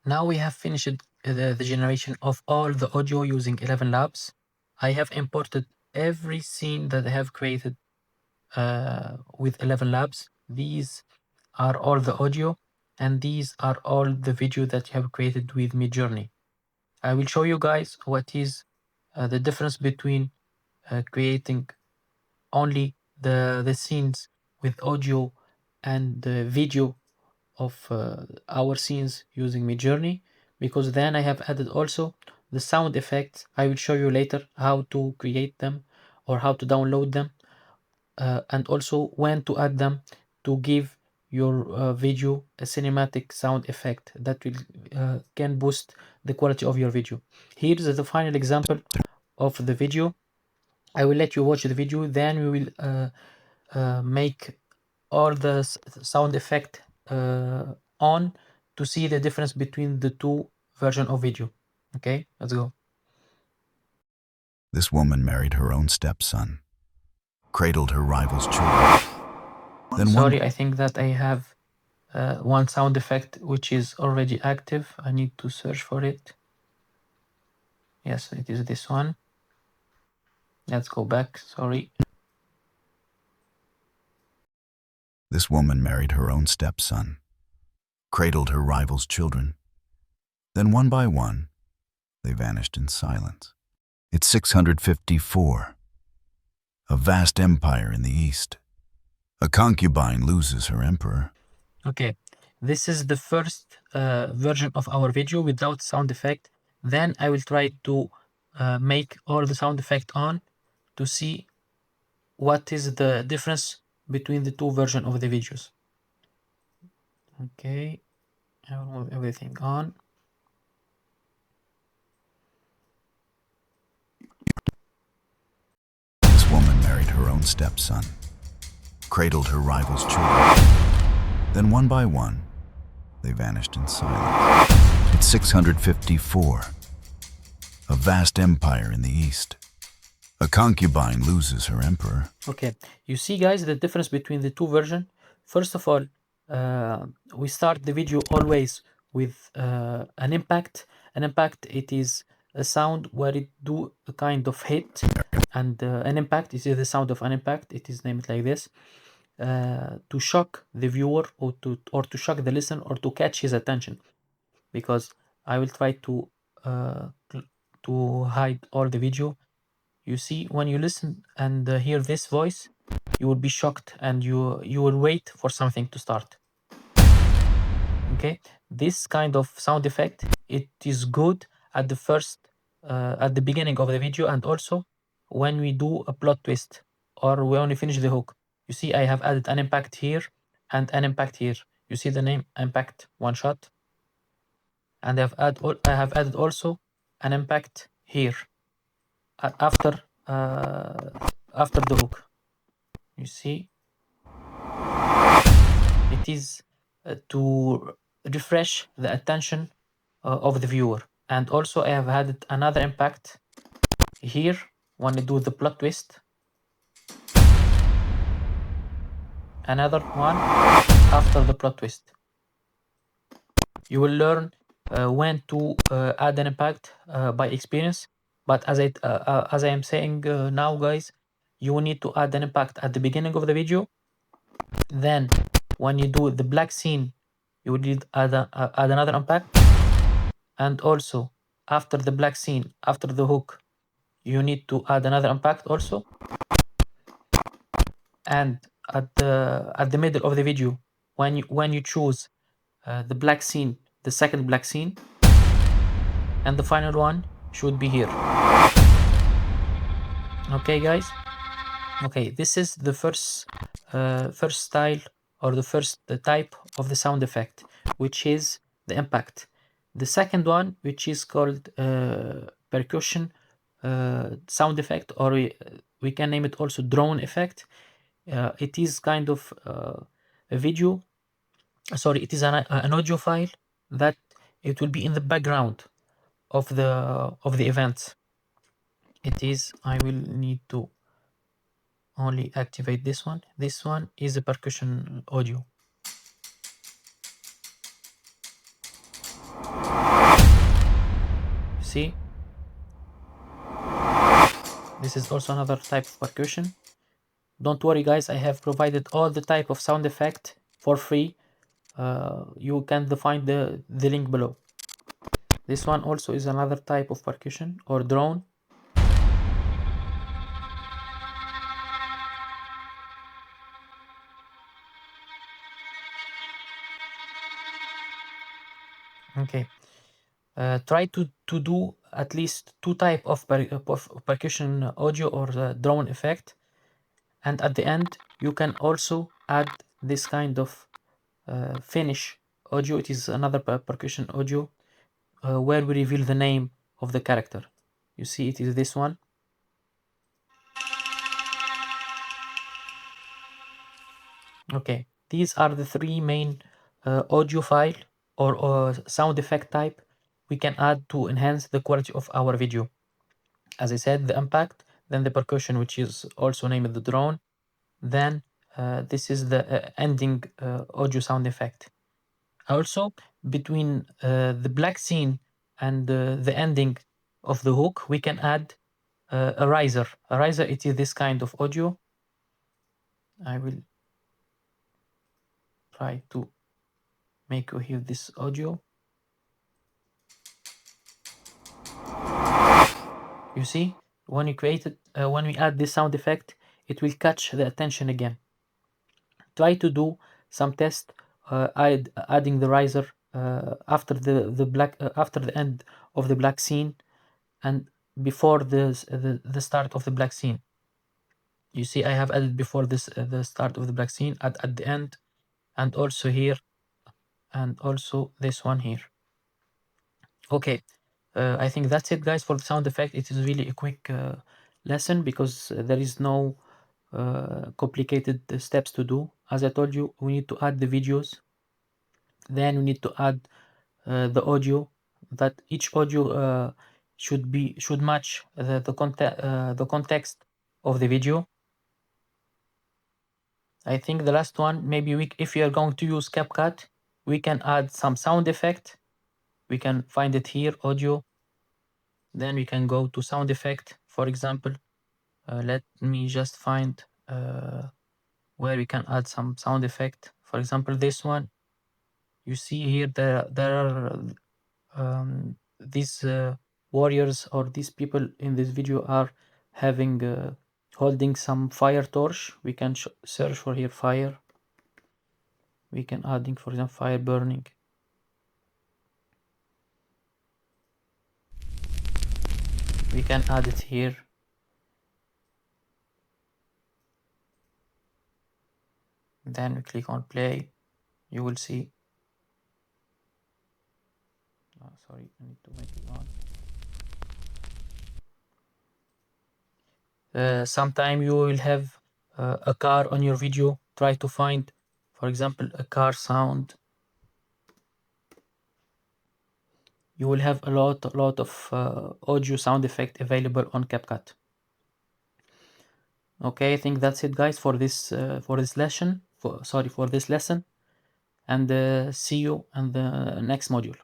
Now we have finished the generation of all the audio using 11 Labs. I have imported every scene that I have created with 11 Labs. These are all the audio, and these are all the video that you have created with Midjourney. I will show you guys what is the difference between creating only the scenes with audio and video of our scenes using Midjourney, because then I have added also the sound effects. I will show you later how to create them or how to download them, and also when to add them to give your video a cinematic sound effect that will can boost the quality of your video. Here is the final example of the video. I will let you watch the video, then we will make all the sound effect on to see the difference between the two versions of video. Okay, let's go. This woman married her own stepson, cradled her rival's children. Then Sorry, I think that I have one sound effect which is already active. I need to search for it. Yes, it is this one. Let's go back, sorry. This woman married her own stepson, cradled her rival's children. Then one by one, they vanished in silence. It's 654. A vast empire in the east. A concubine loses her emperor. Okay, this is the first version of our video without sound effect. Then I will try to make all the sound effect on to see what is the difference between the two versions of the videos. Okay, I will move everything on. This woman married her own stepson, cradled her rival's children. Then one by one, they vanished in silence. It's 654. A vast empire in the east. A concubine loses her emperor. Okay, you see guys the difference between the two versions. First of all, we start the video always with an impact. An impact, it is a sound where it do a kind of hit, and an impact is the sound of an impact. It is named like this to shock the viewer or to shock the listener or to catch his attention. Because I will try to hide all the video. You see, when you listen and hear this voice, you will be shocked and you will wait for something to start. Okay, this kind of sound effect, it is good at the first at the beginning of the video, and also when we do a plot twist or when we finish the hook. You see, I have added an impact here and an impact here. You see the name impact one shot, and I have added also an impact here after the hook. You see, it is to refresh the attention of the viewer. And also I have added another impact here when I do the plot twist, another one after the plot twist. You will learn when to add an impact by experience. But as I am saying now, guys, you will need to add an impact at the beginning of the video. Then, when you do the black scene, you will need add another impact. And also, after the black scene, after the hook, you need to add another impact also. And at the middle of the video, when you choose the black scene, the second black scene, and the final one should be here. Okay, guys. Okay, this is the first style or the first type of the sound effect, which is the impact. The second one, which is called percussion sound effect, or we can name it also drone effect. It is kind of a video. Sorry, it is an audio file that it will be in the background of the events. It is. I will need to only activate this one. This one is a percussion audio. see, this is also another type of percussion. Don't worry guys, I have provided all the type of sound effect for free. You can find the link below. This one also is another type of percussion or drone. Okay, try to do at least two type of percussion audio or drone effect, and at the end you can also add this kind of finish audio. It is another percussion audio where we reveal the name of the character. You see, it is this one. Okay, these are the three main audio file or sound effect type we can add to enhance the quality of our video. As I said, the impact, then the percussion, which is also named the drone, then this is the ending audio sound effect. Also, between the black scene and the ending of the hook, we can add a riser. A riser, it is this kind of audio. I will try to make you hear this audio. You see, when you create it, when we add this sound effect, it will catch the attention again. Try to do some test adding the riser after after the end of the black scene and before the start of the black scene. You see, I have added before this the start of the black scene, at the end, and also here, and also this one here. Okay, I think that's it, guys, for the sound effect. It is really a quick lesson because there is no complicated steps to do. As I told you, we need to add the videos, then we need to add the audio. That each audio should match the context of the video. I think the last one, maybe if you are going to use CapCut, we can add some sound effect. We can find it here, audio. Then we can go to sound effect, for example. Let me just find where we can add some sound effect. For example, this one. You see here there are these warriors or these people in this video are having holding some fire torch. We can search for here fire. We can adding, for example, fire burning. We can add it here. Then we click on play. You will see. Oh, sorry, I need to make it on. Sometime you will have a car on your video. Try to find, for example, a car sound. You will have a lot of audio sound effect available on CapCut. Okay, I think that's it, guys, for this lesson. For this lesson, and see you in the next module.